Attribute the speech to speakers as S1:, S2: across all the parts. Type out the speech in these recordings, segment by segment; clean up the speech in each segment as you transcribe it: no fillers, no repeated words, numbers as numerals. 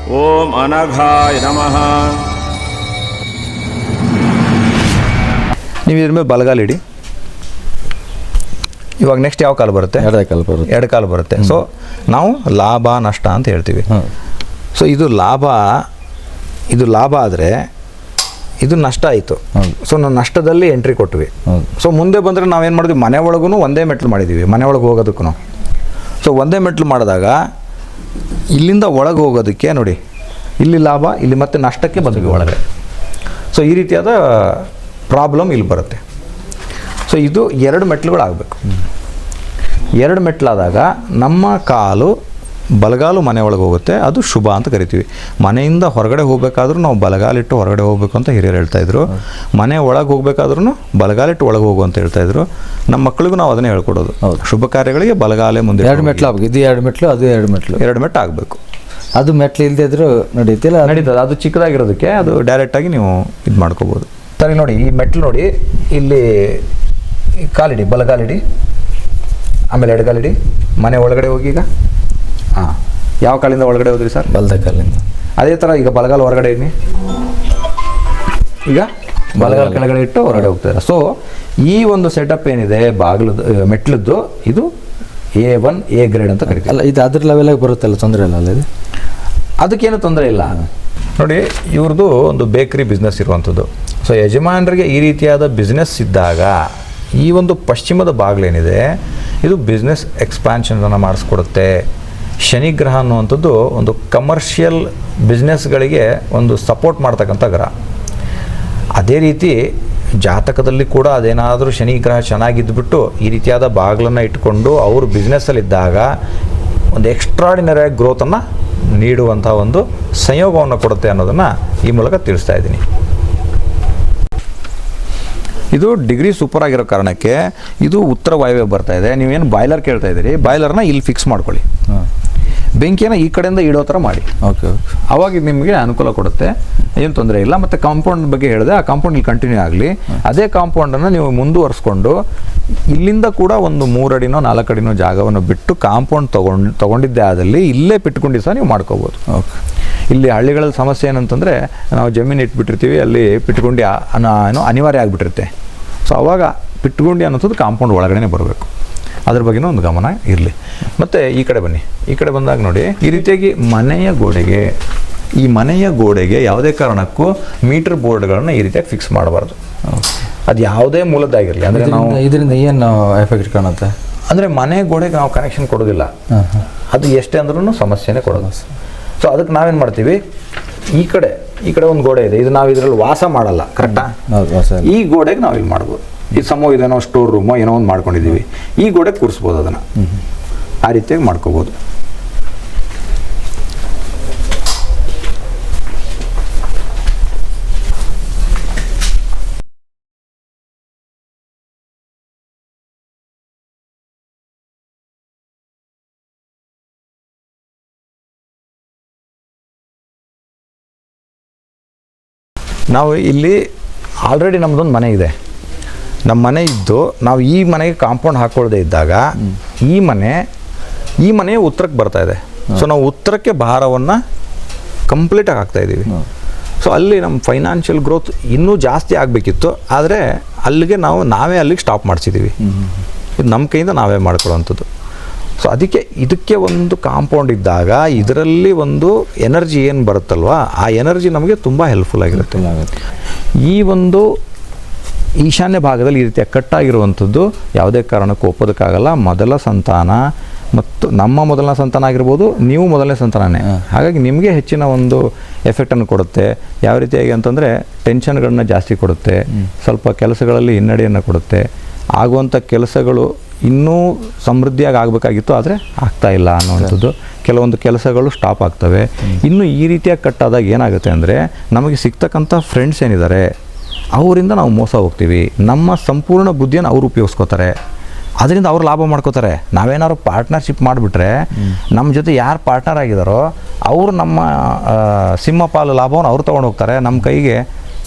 S1: ಓಂ ಅನಘಾಯ ನಮಃ.
S2: ನೀವು ಇದ್ರ ಮೇಲೆ ಬಲಗಾಲು ಇಡಿ. ಇವಾಗ ನೆಕ್ಸ್ಟ್ ಯಾವ ಕಾಲು ಬರುತ್ತೆ? ಎರಡು ಕಾಲು ಬರುತ್ತೆ. ಸೊ ನಾವು ಲಾಭ ನಷ್ಟ ಅಂತ ಹೇಳ್ತೀವಿ. ಸೊ ಇದು ಲಾಭ ಆದರೆ ಇದು ನಷ್ಟ ಆಯಿತು. ಸೊ ನಾವು ನಷ್ಟದಲ್ಲಿ ಎಂಟ್ರಿ ಕೊಟ್ವಿ. ಸೊ ಮುಂದೆ ಬಂದರೆ ನಾವೇನು ಮಾಡಿದ್ವಿ, ಮನೆ ಒಳಗೂ ಒಂದೇ ಮೆಟ್ಲು ಮಾಡಿದ್ದೀವಿ. ಮನೆ ಒಳಗೆ ಹೋಗೋದಕ್ಕೂ ಸೊ ಒಂದೇ ಮೆಟ್ಲು ಮಾಡಿದಾಗ ಇಲ್ಲಿಂದ ಒಳಗೆ ಹೋಗೋದಕ್ಕೆ ನೋಡಿ, ಇಲ್ಲಿ ಲಾಭ, ಇಲ್ಲಿ ಮತ್ತೆ ನಷ್ಟಕ್ಕೆ ಬಂದ್ವಿ ಒಳಗೆ. ಸೊ ಈ ರೀತಿಯಾದ ಪ್ರಾಬ್ಲಮ್ ಇಲ್ಲಿ ಬರುತ್ತೆ. ಸೊ ಇದು 2 ಮೆಟ್ಲುಗಳು ಆಗಬೇಕು. 2 ಮೆಟ್ಲಾದಾಗ ನಮ್ಮ ಕಾಲು ಬಲಗಾಲು ಮನೆ ಒಳಗೆ ಹೋಗುತ್ತೆ, ಅದು ಶುಭ ಅಂತ ಕರಿತೀವಿ. ಮನೆಯಿಂದ ಹೊರಗಡೆ ಹೋಗಬೇಕಾದ್ರೂ ನಾವು ಬಲಗಾಲಿಟ್ಟು ಹೊರಗಡೆ ಹೋಗಬೇಕು ಅಂತ ಹಿರಿಯರು ಹೇಳ್ತಾಯಿದ್ರು. ಮನೆ ಒಳಗೆ ಹೋಗಬೇಕಾದ್ರೂ ಬಲಗಾಲಿಟ್ಟು ಒಳಗೆ ಹೋಗು ಅಂತ ಹೇಳ್ತಾಯಿದ್ರು. ನಮ್ಮ ಮಕ್ಕಳಿಗೂ ನಾವು ಅದನ್ನೇ ಹೇಳ್ಕೊಡೋದು. ಶುಭ ಕಾರ್ಯಗಳಿಗೆ ಬಲಗಾಲೇ ಮುಂದೆ
S3: 2 ಮೆಟ್ಲು ಆಗಬೇಕು. ಇದು 2 ಮೆಟ್ಲು, ಅದು 2 ಮೆಟ್ಲು.
S2: 2 ಮೆಟ್ಟು ಆಗಬೇಕು.
S3: ಅದು ಮೆಟ್ಲು ಇಲ್ಲದೆ ಇದ್ರೂ ನಡೀತಿಲ್ಲ,
S2: ನಡೀತದೆ. ಅದು ಚಿಕ್ಕದಾಗಿರೋದಕ್ಕೆ ಅದು ಡೈರೆಕ್ಟಾಗಿ ನೀವು ಇದು ಮಾಡ್ಕೋಬೋದು. ಸರಿ ನೋಡಿ, ಈ ಮೆಟ್ಲು ನೋಡಿ, ಇಲ್ಲಿ ಕಾಲಿಡಿ, ಬಲಗಾಲಿಡಿ, ಆಮೇಲೆ ಎಡಗಾಲಿಡಿ. ಮನೆ ಒಳಗಡೆ ಹೋಗಿ ಈಗ. ಹಾಂ, ಯಾವ ಕಾಲಿಂದ ಒಳಗಡೆ ಹೋದ್ರಿ ಸರ್?
S3: ಬಲದ ಕಾಲಿಂದ.
S2: ಅದೇ ಥರ ಈಗ ಬಲಗಾಲ ಹೊರಗಡೆ ಇಡಿ. ಈಗ ಬಲಗಾಲ ಕೆಳಗಡೆ ಇಟ್ಟು ಹೊರಗಡೆ ಹೋಗ್ತಾರೆ. ಸೊ ಈ ಒಂದು ಸೆಟಪ್ ಏನಿದೆ ಬಾಗಿಲದ್ದು ಮೆಟ್ಲದ್ದು, ಇದು A1 A ಗ್ರೇಡ್ ಅಂತ ಕರಿತೀವಿ.
S3: ಅಲ್ಲ, ಇದು ಅದ್ರ ಲೆವೆಲಾಗಿ ಬರುತ್ತಲ್ಲ, ತೊಂದರೆ ಇಲ್ಲ ಅಲ್ಲ? ಇದು
S2: ಅದಕ್ಕೇನು ತೊಂದರೆ ಇಲ್ಲ. ನೋಡಿ, ಇವ್ರದ್ದು ಒಂದು ಬೇಕ್ರಿ ಬಿಸ್ನೆಸ್ ಇರುವಂಥದ್ದು. ಸೊ ಯಜಮಾನರಿಗೆ ಈ ರೀತಿಯಾದ ಬಿಸ್ನೆಸ್ ಇದ್ದಾಗ ಈ ಒಂದು ಪಶ್ಚಿಮದ ಬಾಗಿಲೇನಿದೆ ಇದು ಬಿಸ್ನೆಸ್ ಎಕ್ಸ್ಪ್ಯಾನ್ಷನನ್ನು ಮಾಡಿಸ್ಕೊಡುತ್ತೆ. ಶನಿಗ್ರಹ ಅನ್ನುವಂಥದ್ದು ಒಂದು ಕಮರ್ಷಿಯಲ್ ಬಿಸ್ನೆಸ್ಗಳಿಗೆ ಒಂದು ಸಪೋರ್ಟ್ ಮಾಡ್ತಕ್ಕಂಥ ಗ್ರಹ. ಅದೇ ರೀತಿ ಜಾತಕದಲ್ಲಿ ಕೂಡ ಅದೇನಾದರೂ ಶನಿಗ್ರಹ ಚೆನ್ನಾಗಿದ್ದುಬಿಟ್ಟು ಈ ರೀತಿಯಾದ ಬಾಗಿಲನ್ನು ಇಟ್ಕೊಂಡು ಅವರು ಬಿಸ್ನೆಸ್ಸಲ್ಲಿದ್ದಾಗ ಒಂದು ಎಕ್ಸ್ಟ್ರಾಡಿನರಿಯಾಗಿ ಗ್ರೋತನ್ನು ನೀಡುವಂಥ ಒಂದು ಸಂಯೋಗವನ್ನು ಕೊಡುತ್ತೆ ಅನ್ನೋದನ್ನು ಈ ಮೂಲಕ ತಿಳಿಸ್ತಾ ಇದ್ದೀನಿ. ಇದು ಡಿಗ್ರಿ ಸೂಪರ್ ಆಗಿರೋ ಕಾರಣಕ್ಕೆ ಇದು ಉತ್ತರ ವಾಯುವ್ಯ ಬರ್ತಾ ಇದೆ. ನೀವೇನು ಬಾಯ್ಲರ್ ಕೇಳ್ತಾ ಇದ್ದೀರಿ, ಬಾಯ್ಲರ್ನ ಇಲ್ಲಿ ಫಿಕ್ಸ್ ಮಾಡ್ಕೊಳ್ಳಿ. ಬೆಂಕಿಯನ್ನು ಈ ಕಡೆಯಿಂದ ಇಡೋ ಥರ ಮಾಡಿ.
S3: ಓಕೆ.
S2: ಅವಾಗ ನಿಮಗೆ ಅನುಕೂಲ ಕೊಡುತ್ತೆ, ಏನು ತೊಂದರೆ ಇಲ್ಲ. ಮತ್ತು ಕಾಂಪೌಂಡ್ ಬಗ್ಗೆ ಹೇಳಿದೆ, ಆ ಕಾಂಪೌಂಡ್ ಇಲ್ಲಿ ಕಂಟಿನ್ಯೂ ಆಗಲಿ. ಅದೇ ಕಾಂಪೌಂಡನ್ನು ನೀವು ಮುಂದುವರಿಸ್ಕೊಂಡು ಇಲ್ಲಿಂದ ಕೂಡ ಒಂದು 3 ಅಡಿನೋ 4 ಅಡಿನೋ ಜಾಗವನ್ನು ಬಿಟ್ಟು ಕಾಂಪೌಂಡ್ ತೊಗೊಂಡಿದ್ದೇ ಆದಲ್ಲಿ ಇಲ್ಲೇ ಪಿಟ್ಕೊಂಡು ಸಹ ನೀವು ಮಾಡ್ಕೋಬೋದು.
S3: ಓಕೆ.
S2: ಇಲ್ಲಿ ಹಳ್ಳಿಗಳಲ್ಲಿ ಸಮಸ್ಯೆ ಏನಂತಂದರೆ, ನಾವು ಜಮೀನು ಇಟ್ಬಿಟ್ಟಿರ್ತೀವಿ, ಅಲ್ಲಿ ಪಿಟ್ಗುಂಡಿ ಏನೋ ಅನಿವಾರ್ಯ ಆಗಿಬಿಟ್ಟಿರುತ್ತೆ. ಸೊ ಅವಾಗ ಪಿಟ್ಗುಂಡಿ ಅನ್ನೋದು ಕಾಂಪೌಂಡ್ ಒಳಗಡೆ ಬರಬೇಕು. ಅದ್ರ ಬಗ್ಗೆನೂ ಒಂದು ಗಮನ ಇರಲಿ. ಮತ್ತು ಈ ಕಡೆ ಬನ್ನಿ. ಈ ಕಡೆ ಬಂದಾಗ ನೋಡಿ, ಈ ರೀತಿಯಾಗಿ ಈ ಮನೆಯ ಗೋಡೆಗೆ ಯಾವುದೇ ಕಾರಣಕ್ಕೂ ಮೀಟರ್ ಬೋರ್ಡ್ಗಳನ್ನು ಈ ರೀತಿಯಾಗಿ ಫಿಕ್ಸ್ ಮಾಡಬಾರ್ದು. ಅದು ಯಾವುದೇ ಮೂಲದ್ದಾಗಿರಲಿ. ಅಂದರೆ ನಾವು
S3: ಇದರಿಂದ ಏನು ಎಫೆಕ್ಟ್ ಕಾಣುತ್ತೆ
S2: ಅಂದರೆ ಮನೆ ಗೋಡೆಗೆ ನಾವು ಕನೆಕ್ಷನ್ ಕೊಡೋದಿಲ್ಲ. ಅದು ಎಷ್ಟೇ ಅಂದ್ರೂ ಸಮಸ್ಯೆನೇ ಕೊಡೋದು. ಸೊ ಅದಕ್ಕೆ ನಾವೇನು ಮಾಡ್ತೀವಿ, ಈ ಕಡೆ ಒಂದು ಗೋಡೆ ಇದೆ, ಇದು ನಾವು ಇದರಲ್ಲಿ ವಾಸ ಮಾಡಲ್ಲ, ಕರೆಕ್ಟಾ? ಈ ಗೋಡೆಗೆ ನಾವು ಇಲ್ಲಿ ಮಾಡ್ಬೋದು. ಇದು ಇದೇನೋ ಸ್ಟೋರ್ ರೂಮೋ ಏನೋ ಒಂದು ಮಾಡ್ಕೊಂಡಿದ್ದೀವಿ, ಈ ಗೋಡೆಗೆ ಕೂರಿಸ್ಬೋದು ಅದನ್ನು. ಆ ರೀತಿಯಾಗಿ ಮಾಡ್ಕೋಬೋದು. ನಾವು ಇಲ್ಲಿ ಆಲ್ರೆಡಿ ನಮ್ಮದೊಂದು ಮನೆ ಇದೆ. ನಮ್ಮ ಮನೆ ಇದ್ದು ನಾವು ಈ ಮನೆಗೆ ಕಾಂಪೌಂಡ್ ಹಾಕ್ಕೊಳ್ಳದೆ ಇದ್ದಾಗ ಈ ಮನೆ ಉತ್ತರಕ್ಕೆ ಬರ್ತಾ ಇದೆ. ಸೊ ನಾವು ಉತ್ತರಕ್ಕೆ ಭಾರವನ್ನು ಕಂಪ್ಲೀಟಾಗಿ ಹಾಕ್ತಾಯಿದ್ದೀವಿ. ಸೊ ಅಲ್ಲಿ ನಮ್ಮ ಫೈನಾನ್ಷಿಯಲ್ ಗ್ರೋತ್ ಇನ್ನೂ ಜಾಸ್ತಿ ಆಗಬೇಕಿತ್ತು, ಆದರೆ ಅಲ್ಲಿಗೆ ನಾವೇ ಅಲ್ಲಿಗೆ ಸ್ಟಾಪ್ ಮಾಡಿಸಿದ್ದೀವಿ. ಇದು ನಮ್ಮ ಕೈಯಿಂದ ನಾವೇ ಮಾಡ್ಕೊಳ್ಳೋವಂಥದ್ದು. ಸೊ ಇದಕ್ಕೆ ಒಂದು ಕಾಂಪೌಂಡ್ ಇದ್ದಾಗ ಇದರಲ್ಲಿ ಒಂದು ಎನರ್ಜಿ ಏನು ಬರುತ್ತಲ್ವ, ಆ ಎನರ್ಜಿ ನಮಗೆ ತುಂಬ ಹೆಲ್ಪ್ಫುಲ್ ಆಗಿರುತ್ತೆ. ಈ ಒಂದು ಈಶಾನ್ಯ ಭಾಗದಲ್ಲಿ ಈ ರೀತಿಯ ಕಟ್ಟಾಗಿರುವಂಥದ್ದು ಯಾವುದೇ ಕಾರಣಕ್ಕೂ ಒಪ್ಪೋದಕ್ಕಾಗಲ್ಲ. ಮೊದಲ ಸಂತಾನ ಮತ್ತು ನಮ್ಮ ಮೊದಲನೇ ಸಂತಾನ ಆಗಿರ್ಬೋದು, ನೀವು ಮೊದಲನೇ ಸಂತಾನನೇ. ಹಾಗಾಗಿ ನಿಮಗೆ ಹೆಚ್ಚಿನ ಒಂದು ಎಫೆಕ್ಟನ್ನು ಕೊಡುತ್ತೆ. ಯಾವ ರೀತಿಯಾಗಿ ಅಂತಂದರೆ ಟೆನ್ಷನ್ಗಳನ್ನ ಜಾಸ್ತಿ ಕೊಡುತ್ತೆ, ಸ್ವಲ್ಪ ಕೆಲಸಗಳಲ್ಲಿ ಹಿನ್ನಡೆಯನ್ನು ಕೊಡುತ್ತೆ. ಆಗುವಂಥ ಕೆಲಸಗಳು ಇನ್ನೂ ಸಮೃದ್ಧಿಯಾಗಿ ಆಗಬೇಕಾಗಿತ್ತು, ಆದರೆ ಆಗ್ತಾಯಿಲ್ಲ ಅನ್ನುವಂಥದ್ದು. ಕೆಲವೊಂದು ಕೆಲಸಗಳು ಸ್ಟಾಪ್ ಆಗ್ತವೆ. ಇನ್ನು ಈ ರೀತಿಯಾಗಿ ಕಟ್ಟಾದಾಗ ಏನಾಗುತ್ತೆ ಅಂದರೆ, ನಮಗೆ ಸಿಗ್ತಕ್ಕಂಥ ಫ್ರೆಂಡ್ಸ್ ಏನಿದ್ದಾರೆ ಅವರಿಂದ ನಾವು ಮೋಸ ಹೋಗ್ತೀವಿ. ನಮ್ಮ ಸಂಪೂರ್ಣ ಬುದ್ಧಿಯನ್ನು ಅವರು ಉಪಯೋಗಿಸ್ಕೋತಾರೆ, ಅದರಿಂದ ಅವ್ರು ಲಾಭ ಮಾಡ್ಕೋತಾರೆ. ನಾವೇನಾದ್ರು ಪಾರ್ಟ್ನರ್ಶಿಪ್ ಮಾಡಿಬಿಟ್ರೆ ನಮ್ಮ ಜೊತೆ ಯಾರು ಪಾರ್ಟ್ನರ್ ಆಗಿದ್ದಾರೋ ಅವರು ನಮ್ಮ ಸಿಂಹಪಾಲು ಲಾಭವನ್ನು ಅವ್ರು ತೊಗೊಂಡು ಹೋಗ್ತಾರೆ, ನಮ್ಮ ಕೈಗೆ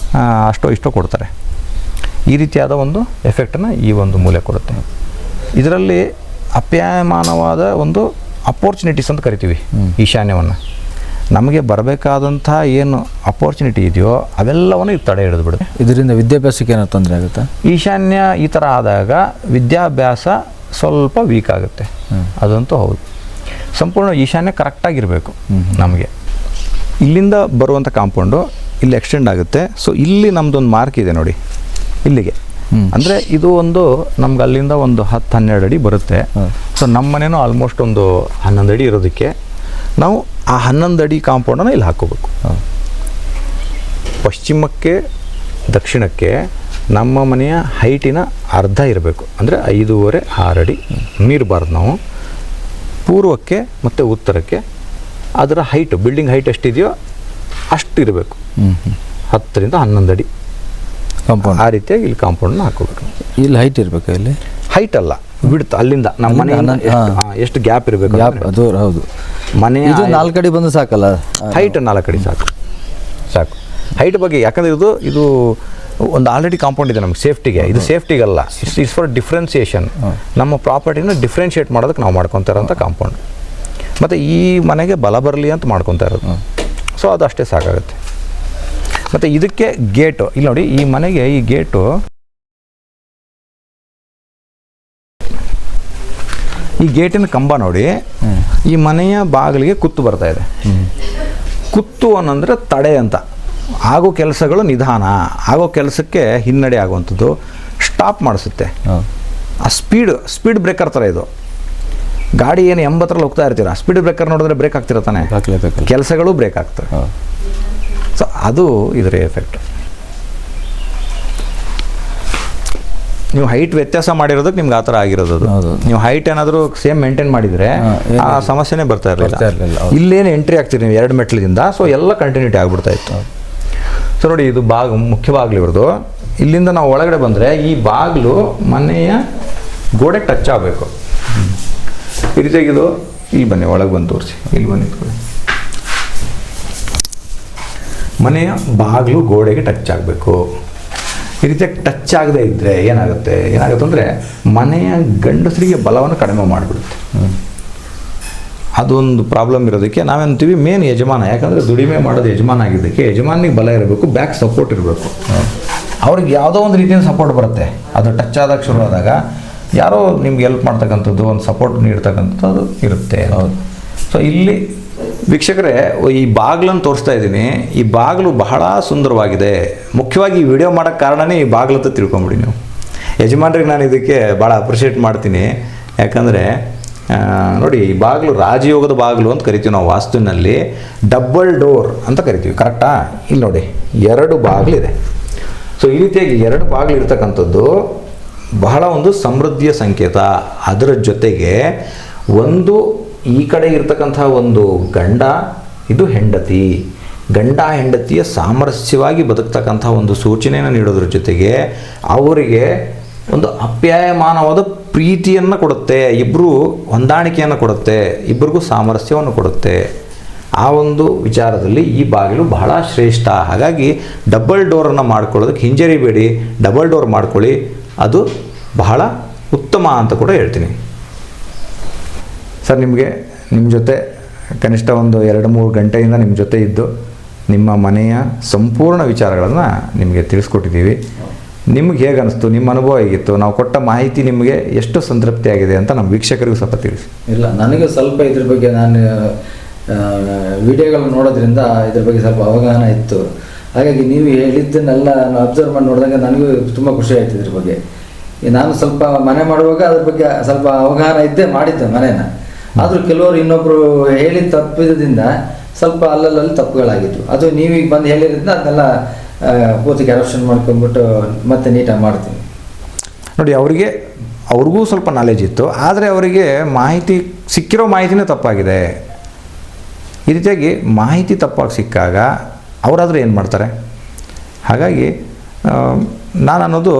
S2: ಅಷ್ಟೋ ಇಷ್ಟೋ ಕೊಡ್ತಾರೆ. ಈ ರೀತಿಯಾದ ಒಂದು ಎಫೆಕ್ಟನ್ನು ಈ ಒಂದು ಮೂಲೆ ಕೊಡುತ್ತೆ. ಇದರಲ್ಲಿ ಅಪ್ಯಾಯಮಾನವಾದ ಒಂದು ಅಪೋರ್ಚುನಿಟೀಸ್ ಅಂತ ಕರಿತೀವಿ ಈಶಾನ್ಯವನ್ನು. ನಮಗೆ ಬರಬೇಕಾದಂಥ ಏನು ಅಪರ್ಚುನಿಟಿ ಇದೆಯೋ ಅವೆಲ್ಲವನ್ನು ಇದು ತಡೆ ಹಿಡಿದು ಬಿಡುತ್ತೆ.
S3: ಇದರಿಂದ ವಿದ್ಯಾಭ್ಯಾಸಕ್ಕೆ ಏನೋ ತೊಂದರೆ ಆಗುತ್ತಾ?
S2: ಈಶಾನ್ಯ ಈ ಥರ ಆದಾಗ ವಿದ್ಯಾಭ್ಯಾಸ ಸ್ವಲ್ಪ ವೀಕ್ ಆಗುತ್ತೆ, ಅದಂತೂ ಹೌದು. ಸಂಪೂರ್ಣ ಈಶಾನ್ಯ ಕರೆಕ್ಟಾಗಿರಬೇಕು ನಮಗೆ. ಇಲ್ಲಿಂದ ಬರುವಂಥ ಕಾಂಪೌಂಡು ಇಲ್ಲಿ ಎಕ್ಸ್ಟೆಂಡ್ ಆಗುತ್ತೆ. ಸೊ ಇಲ್ಲಿ ನಮ್ಮದೊಂದು ಮಾರ್ಕ್ ಇದೆ ನೋಡಿ, ಇಲ್ಲಿಗೆ. ಅಂದರೆ ಇದು ಒಂದು ನಮ್ಗೆ ಅಲ್ಲಿಂದ ಒಂದು 10-12 ಅಡಿ ಬರುತ್ತೆ. ಸೊ ನಮ್ಮ ಮನೇನೂ ಆಲ್ಮೋಸ್ಟ್ ಒಂದು 11 ಅಡಿ ಇರೋದಕ್ಕೆ ನಾವು ಆ 11 ಅಡಿ ಕಾಂಪೌಂಡನ್ನು ಇಲ್ಲಿ ಹಾಕೋಬೇಕು. ಪಶ್ಚಿಮಕ್ಕೆ ದಕ್ಷಿಣಕ್ಕೆ ನಮ್ಮ ಮನೆಯ ಹೈಟಿನ ಅರ್ಧ ಇರಬೇಕು, ಅಂದರೆ 5.5-6 ಅಡಿ ಮೀರಬಾರ್ದು ನಾವು. ಪೂರ್ವಕ್ಕೆ ಮತ್ತು ಉತ್ತರಕ್ಕೆ ಅದರ ಹೈಟು, ಬಿಲ್ಡಿಂಗ್ ಹೈಟ್ ಎಷ್ಟಿದೆಯೋ ಅಷ್ಟು ಇರಬೇಕು, 10ರಿಂದ 11 ಅಡಿ
S3: ಕಾಂಪೌಂಡ್.
S2: ಆ ರೀತಿಯಾಗಿ ಇಲ್ಲಿ ಕಾಂಪೌಂಡನ್ನ ಹಾಕೋಬೇಕು.
S3: ಇಲ್ಲಿ ಹೈಟ್ ಇರಬೇಕು, ಇಲ್ಲಿ
S2: ಹೈಟ್ ಅಲ್ಲ, ಬಿಡ್ತು ಅಲ್ಲಿಂದ ನಮ್ಮ ಮನೆ ಎಷ್ಟು ಗ್ಯಾಪ್ ಇರಬೇಕು.
S3: ಅದು ಹೌದು,
S2: ಮನೆ
S3: ಇದು 4 ಅಡಿ ಬಂದು ಸಾಕಲ್ಲ,
S2: ಹೈಟ್ 4 ಅಡಿ ಸಾಕು. ಹೈಟ್ ಬಗ್ಗೆ ಯಾಕಂದರೆ ಇದು ಒಂದು ಆಲ್ರೆಡಿ ಕಾಂಪೌಂಡ್ ಇದೆ ನಮ್ಗೆ ಸೇಫ್ಟಿಗೆ. ಇದು ಸೇಫ್ಟಿಗಲ್ಲ, ಇಟ್ಸ್ ಫಾರ್ ಡಿಫ್ರೆನ್ಸಿಯೇಷನ್. ನಮ್ಮ ಪ್ರಾಪರ್ಟಿನ ಡಿಫ್ರೆನ್ಷಿಯೇಟ್ ಮಾಡೋದಕ್ಕೆ ನಾವು ಮಾಡ್ಕೊತಾ ಇರೋಂಥ ಕಾಂಪೌಂಡ್. ಮತ್ತು ಈ ಮನೆಗೆ ಬಲ ಬರಲಿ ಅಂತ ಮಾಡ್ಕೊತಾ ಇರೋದು. ಸೊ ಅದು ಅಷ್ಟೇ ಸಾಕಾಗುತ್ತೆ. ಮತ್ತು ಇದಕ್ಕೆ ಗೇಟು ಇಲ್ಲಿ ನೋಡಿ, ಈ ಮನೆಗೆ ಈ ಗೇಟು, ಈ ಗೇಟಿನ ಕಂಬ ನೋಡಿ, ಈ ಮನೆಯ ಬಾಗಿಲಿಗೆ ಕುತ್ತು ಬರ್ತಾ ಇದೆ. ಕುತ್ತು ಅನ್ನಂದರೆ ತಡೆ ಅಂತ. ಆಗೋ ಕೆಲಸಗಳು ನಿಧಾನ, ಆಗೋ ಕೆಲಸಕ್ಕೆ ಹಿನ್ನಡೆ ಆಗುವಂಥದ್ದು, ಸ್ಟಾಪ್ ಮಾಡಿಸುತ್ತೆ. ಆ ಸ್ಪೀಡ್ ಬ್ರೇಕರ್ ಥರ ಇದು. ಗಾಡಿ ಏನು 80ರಲ್ಲಿ ಹೋಗ್ತಾ ಇರ್ತೀರ, ಸ್ಪೀಡ್ ಬ್ರೇಕರ್ ನೋಡಿದ್ರೆ ಬ್ರೇಕ್ ಆಗ್ತಿರ ತಾನೆ, ಕೆಲಸಗಳು ಬ್ರೇಕ್ ಆಗ್ತವೆ. ಸೊ ಅದು ಇದರ ಎಫೆಕ್ಟ್. ನೀವು ಹೈಟ್ ವ್ಯತ್ಯಾಸ ಮಾಡಿರೋದಕ್ಕೆ ನಿಮ್ಗೆ ಆ ಥರ ಆಗಿರೋದು. ನೀವು ಹೈಟ್ ಏನಾದರೂ ಸೇಮ್ ಮೇಂಟೈನ್ ಮಾಡಿದರೆ ಆ ಸಮಸ್ಯೆನೇ ಬರ್ತಾ ಇರಲಿಲ್ಲ. ಇಲ್ಲೇನು ಎಂಟ್ರಿ ಆಗ್ತೀರಿ ನೀವು 2 ಮೆಟ್ಲಿಂದ, ಸೊ ಎಲ್ಲ ಕಂಟಿನ್ಯೂಟಿ ಆಗ್ಬಿಡ್ತಾ ಇತ್ತು. ಸೊ ನೋಡಿ, ಇದು ಮುಖ್ಯ ಬಾಗಿಲು ಇವ್ರದ್ದು. ಇಲ್ಲಿಂದ ನಾವು ಒಳಗಡೆ ಬಂದರೆ ಈ ಬಾಗಿಲು ಮನೆಯ ಗೋಡೆಗೆ ಟಚ್ ಆಗಬೇಕು. ಈ ರೀತಿಯಾಗಿ ಇದು ಇಲ್ಲಿ ಬನ್ನಿ, ಒಳಗೆ ಬಂದು ತೋರಿಸಿ, ಇಲ್ಲಿ ಬನ್ನಿ. ಮನೆಯ ಬಾಗಿಲು ಗೋಡೆಗೆ ಟಚ್ ಆಗಬೇಕು. ಈ ರೀತಿಯಾಗಿ ಟಚ್ ಆಗದೆ ಇದ್ದರೆ ಏನಾಗುತ್ತೆ ಅಂದರೆ ಮನೆಯ ಗಂಡಸರಿಗೆ ಬಲವನ್ನು ಕಡಿಮೆ ಮಾಡಿಬಿಡುತ್ತೆ. ಅದೊಂದು ಪ್ರಾಬ್ಲಮ್ ಇರೋದಕ್ಕೆ ನಾವೇಂತೀವಿ ಮೇನ್ ಯಜಮಾನ. ಯಾಕಂದರೆ ದುಡಿಮೆ ಮಾಡೋದು ಯಜಮಾನ ಆಗಿದ್ದಕ್ಕೆ ಯಜಮಾನಿಗೆ ಬಲ ಇರಬೇಕು, ಬ್ಯಾಕ್ ಸಪೋರ್ಟ್ ಇರಬೇಕು. ಅವ್ರಿಗೆ ಯಾವುದೋ ಒಂದು ರೀತಿಯ ಸಪೋರ್ಟ್ ಬರುತ್ತೆ. ಅದು ಟಚ್ ಆದಾಗ ಶುರು ಆದಾಗ ಯಾರೋ ನಿಮ್ಗೆ ಹೆಲ್ಪ್ ಮಾಡ್ತಕ್ಕಂಥದ್ದು, ಒಂದು ಸಪೋರ್ಟ್ ನೀಡ್ತಕ್ಕಂಥದ್ದು ಇರುತ್ತೆ. ಸೊ ಇಲ್ಲಿ ವೀಕ್ಷಕರೇ, ಈ ಬಾಗಿಲನ್ನು ತೋರಿಸ್ತಾ ಇದ್ದೀನಿ. ಈ ಬಾಗಿಲು ಬಹಳ ಸುಂದರವಾಗಿದೆ. ಮುಖ್ಯವಾಗಿ ಈ ವಿಡಿಯೋ ಮಾಡೋಕ್ಕೆ ಕಾರಣನೇ ಈ ಬಾಗಿಲು ಅಂತ ತಿಳ್ಕೊಂಬಿಡಿ ನೀವು. ಯಜಮಾನ್ರಿಗೆ ನಾನು ಇದಕ್ಕೆ ಭಾಳ ಅಪ್ರಿಷಿಯೇಟ್ ಮಾಡ್ತೀನಿ. ಯಾಕಂದರೆ ನೋಡಿ, ಈ ಬಾಗಿಲು ರಾಜಯೋಗದ ಬಾಗಿಲು ಅಂತ ಕರಿತೀವಿ ನಾವು ವಾಸ್ತುವಿನಲ್ಲಿ. ಡಬಲ್ ಡೋರ್ ಅಂತ ಕರಿತೀವಿ, ಕರೆಕ್ಟಾ? ಇಲ್ಲಿ ನೋಡಿ, 2 ಬಾಗಿಲಿದೆ. ಸೊ ಈ ರೀತಿಯಾಗಿ 2 ಬಾಗಿಲು ಇರ್ತಕ್ಕಂಥದ್ದು ಬಹಳ ಒಂದು ಸಮೃದ್ಧಿಯ ಸಂಕೇತ. ಅದರ ಜೊತೆಗೆ ಒಂದು ಈ ಕಡೆ ಇರ್ತಕ್ಕಂಥ ಒಂದು ಗಂಡ, ಇದು ಹೆಂಡತಿ. ಗಂಡ ಹೆಂಡತಿಯ ಸಾಮರಸ್ಯವಾಗಿ ಬದುಕ್ತಕ್ಕಂಥ ಒಂದು ಸೂಚನೆಯನ್ನು ನೀಡೋದ್ರ ಜೊತೆಗೆ ಅವರಿಗೆ ಒಂದು ಅಪ್ಯಾಯಮಾನವಾದ ಪ್ರೀತಿಯನ್ನು ಕೊಡುತ್ತೆ, ಇಬ್ಬರು ಹೊಂದಾಣಿಕೆಯನ್ನು ಕೊಡುತ್ತೆ, ಇಬ್ಬರಿಗೂ ಸಾಮರಸ್ಯವನ್ನು ಕೊಡುತ್ತೆ. ಆ ಒಂದು ವಿಚಾರದಲ್ಲಿ ಈ ಬಾಗಿಲು ಬಹಳ ಶ್ರೇಷ್ಠ. ಹಾಗಾಗಿ ಡಬಲ್ ಡೋರನ್ನು ಮಾಡ್ಕೊಳ್ಳೋದಕ್ಕೆ ಹಿಂಜರಿಬೇಡಿ, ಡಬಲ್ ಡೋರ್ ಮಾಡ್ಕೊಳ್ಳಿ, ಅದು ಬಹಳ ಉತ್ತಮ ಅಂತ ಕೂಡ ಹೇಳ್ತೀನಿ. ಸರ್, ನಿಮ್ಮ ಜೊತೆ ಕನಿಷ್ಠ ಒಂದು 2-3 ಗಂಟೆಯಿಂದ ನಿಮ್ಮ ಜೊತೆ ಇದ್ದು ನಿಮ್ಮ ಮನೆಯ ಸಂಪೂರ್ಣ ವಿಚಾರಗಳನ್ನು ನಿಮಗೆ ತಿಳಿಸ್ಕೊಟ್ಟಿದ್ದೀವಿ. ನಿಮ್ಗೆ ಹೇಗೆ ಅನಿಸ್ತು? ನಿಮ್ಮ ಅನುಭವ ಹೇಗಿತ್ತು? ನಾವು ಕೊಟ್ಟ ಮಾಹಿತಿ ನಿಮಗೆ ಎಷ್ಟು ಸಂತೃಪ್ತಿ ಆಗಿದೆ ಅಂತ ನಮ್ಮ ವೀಕ್ಷಕರಿಗೂ ಸ್ವಲ್ಪ ತಿಳಿಸಿ.
S3: ಇಲ್ಲ, ನನಗೆ ಸ್ವಲ್ಪ ಇದ್ರ ಬಗ್ಗೆ ನಾನು ವಿಡಿಯೋಗಳು ನೋಡೋದ್ರಿಂದ ಇದ್ರ ಬಗ್ಗೆ ಸ್ವಲ್ಪ ಅವಗಾಹನ ಇತ್ತು. ಹಾಗಾಗಿ ನೀವು ಹೇಳಿದ್ದನ್ನೆಲ್ಲ ಅಬ್ಸರ್ವ್ ಮಾಡಿ ನೋಡಿದಾಗ ನನಗೂ ತುಂಬ ಖುಷಿ ಆಯ್ತು ಇದ್ರ ಬಗ್ಗೆ. ನಾನು ಸ್ವಲ್ಪ ಮನೆ ಮಾಡುವಾಗ ಅದ್ರ ಬಗ್ಗೆ ಸ್ವಲ್ಪ ಅವಗಾಹನ ಇದ್ದೇ ಮಾಡಿದ್ದೆ ಮನೇನ. ಆದರೂ ಕೆಲವರು ಇನ್ನೊಬ್ಬರು ಹೇಳಿದ ತಪ್ಪಿದ್ದರಿಂದ ಸ್ವಲ್ಪ ಅಲ್ಲಲ್ಲಿ ತಪ್ಪುಗಳಾಗಿತ್ತು. ಅದು ನೀವೀಗ ಬಂದು ಹೇಳಿರೋದ್ರಿಂದ ಅದನ್ನೆಲ್ಲ ಪೂರ್ತಿ ಕರೆಕ್ಷನ್ ಮಾಡ್ಕೊಂಡ್ಬಿಟ್ಟು ಮತ್ತೆ ನೀಟಾಗಿ ಮಾಡ್ತೀನಿ.
S2: ನೋಡಿ, ಅವ್ರಿಗೂ ಸ್ವಲ್ಪ ನಾಲೆಜ್ ಇತ್ತು, ಆದರೆ ಅವರಿಗೆ ಸಿಕ್ಕಿರೋ ಮಾಹಿತಿನೇ ತಪ್ಪಾಗಿದೆ. ಈ ರೀತಿಯಾಗಿ ಮಾಹಿತಿ ತಪ್ಪಾಗಿ ಸಿಕ್ಕಾಗ ಅವರಾದರೂ ಏನು ಮಾಡ್ತಾರೆ? ಹಾಗಾಗಿ ನಾನು ಅನ್ನೋದು,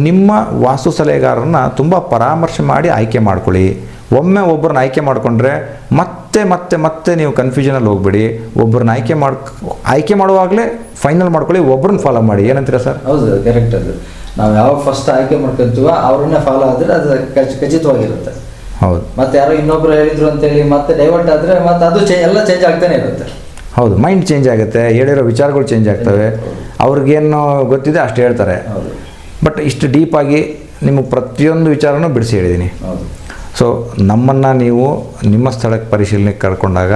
S2: ನಿಮ್ಮ ವಾಸ್ತು ಸಲಹೆಗಾರರನ್ನ ತುಂಬ ಪರಾಮರ್ಶೆ ಮಾಡಿ ಆಯ್ಕೆ ಮಾಡ್ಕೊಳ್ಳಿ. ಒಮ್ಮೆ ಒಬ್ಬರನ್ನ ಆಯ್ಕೆ ಮಾಡಿಕೊಂಡ್ರೆ ಮತ್ತೆ ಮತ್ತೆ ಮತ್ತೆ ನೀವು ಕನ್ಫ್ಯೂಷನಲ್ಲಿ ಹೋಗ್ಬೇಡಿ. ಒಬ್ಬರನ್ನ ಆಯ್ಕೆ ಮಾಡುವಾಗಲೇ ಫೈನಲ್ ಮಾಡ್ಕೊಳ್ಳಿ, ಒಬ್ಬರನ್ನ ಫಾಲೋ ಮಾಡಿ. ಏನಂತೀರಾ ಸರ್?
S3: ಹೌದು, ಕರೆಕ್ಟ್. ಅದು ನಾವು ಯಾವ ಫಸ್ಟ್ ಆಯ್ಕೆ ಮಾಡ್ಕೊತೀವೋ ಅವ್ರನ್ನೇ ಫಾಲೋ ಆದರೆ ಅದು ಖಚಿತವಾಗಿರುತ್ತೆ.
S2: ಹೌದು.
S3: ಮತ್ತೆ ಯಾರೋ ಇನ್ನೊಬ್ರು ಹೇಳಿದ್ರು ಅಂತೇಳಿ ಮತ್ತೆ ಡೈವರ್ಟ್ ಆದರೆ ಮತ್ತೆ ಅದು ಎಲ್ಲ ಚೇಂಜ್ ಆಗ್ತಾನೆ ಇರುತ್ತೆ.
S2: ಹೌದು, ಮೈಂಡ್ ಚೇಂಜ್ ಆಗುತ್ತೆ, ಹೇಳಿರೋ ವಿಚಾರಗಳು ಚೇಂಜ್ ಆಗ್ತವೆ. ಅವ್ರಿಗೇನು ಗೊತ್ತಿದೆ ಅಷ್ಟು ಹೇಳ್ತಾರೆ.
S3: ಹೌದು.
S2: ಬಟ್ ಇಷ್ಟು ಡೀಪಾಗಿ ನಿಮಗೆ ಪ್ರತಿಯೊಂದು ವಿಚಾರನೂ ಬಿಡಿಸಿ ಹೇಳಿದ್ದೀನಿ.
S3: ಹೌದು.
S2: ಸೊ ನಮ್ಮನ್ನು ನೀವು ನಿಮ್ಮ ಸ್ಥಳಕ್ಕೆ ಪರಿಶೀಲನೆಗೆ ಕರ್ಕೊಂಡಾಗ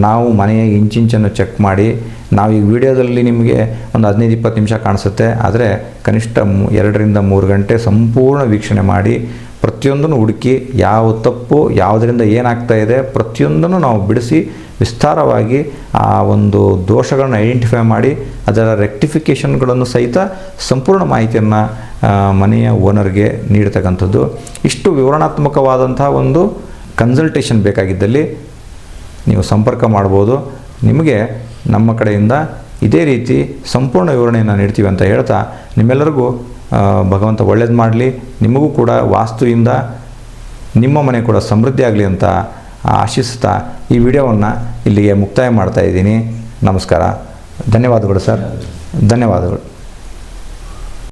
S2: ನಾವು ಮನೆಯ ಇಂಚಿಂಚನ್ನು ಚೆಕ್ ಮಾಡಿ, ನಾವು ಈ ವಿಡಿಯೋದಲ್ಲಿ ನಿಮಗೆ ಒಂದು 15-20 ನಿಮಿಷ ಕಾಣಿಸುತ್ತೆ, ಆದರೆ ಕನಿಷ್ಠ 2 ರಿಂದ 3 ಗಂಟೆ ಸಂಪೂರ್ಣ ವೀಕ್ಷಣೆ ಮಾಡಿ ಪ್ರತಿಯೊಂದನ್ನು ಹುಡುಕಿ ಯಾವ ತಪ್ಪು ಯಾವುದರಿಂದ ಏನಾಗ್ತಾ ಇದೆ ಪ್ರತಿಯೊಂದನ್ನು ನಾವು ಬಿಡಿಸಿ ವಿಸ್ತಾರವಾಗಿ ಆ ಒಂದು ದೋಷಗಳನ್ನು ಐಡೆಂಟಿಫೈ ಮಾಡಿ ಅದರ ರೆಕ್ಟಿಫಿಕೇಷನ್ಗಳನ್ನು ಸಹಿತ ಸಂಪೂರ್ಣ ಮಾಹಿತಿಯನ್ನು ಮನೆಯ ಓನರ್ಗೆ ನೀಡ್ತಕ್ಕಂಥದ್ದು. ಇಷ್ಟು ವಿವರಣಾತ್ಮಕವಾದಂಥ ಒಂದು ಕನ್ಸಲ್ಟೇಷನ್ ಬೇಕಾಗಿದ್ದಲ್ಲಿ ನೀವು ಸಂಪರ್ಕ ಮಾಡ್ಬೋದು. ನಿಮಗೆ ನಮ್ಮ ಕಡೆಯಿಂದ ಇದೇ ರೀತಿ ಸಂಪೂರ್ಣ ವಿವರಣೆಯನ್ನು ನೀಡ್ತೀವಿ ಅಂತ ಹೇಳ್ತಾ, ನಿಮ್ಮೆಲ್ಲರಿಗೂ ಭಗವಂತ ಒಳ್ಳೇದು ಮಾಡಲಿ. ನಿಮಗೂ ಕೂಡ ವಾಸ್ತುವಿಂದ ನಿಮ್ಮ ಮನೆ ಕೂಡ ಸಮೃದ್ಧಿ ಆಗಲಿ ಅಂತ ಆಶಿಸ್ತಾ ಈ ವಿಡಿಯೋವನ್ನು ಇಲ್ಲಿಗೆ ಮುಕ್ತಾಯ ಮಾಡ್ತಾ ಇದ್ದೀನಿ. ನಮಸ್ಕಾರ, ಧನ್ಯವಾದಗಳು ಸರ್, ಧನ್ಯವಾದಗಳು.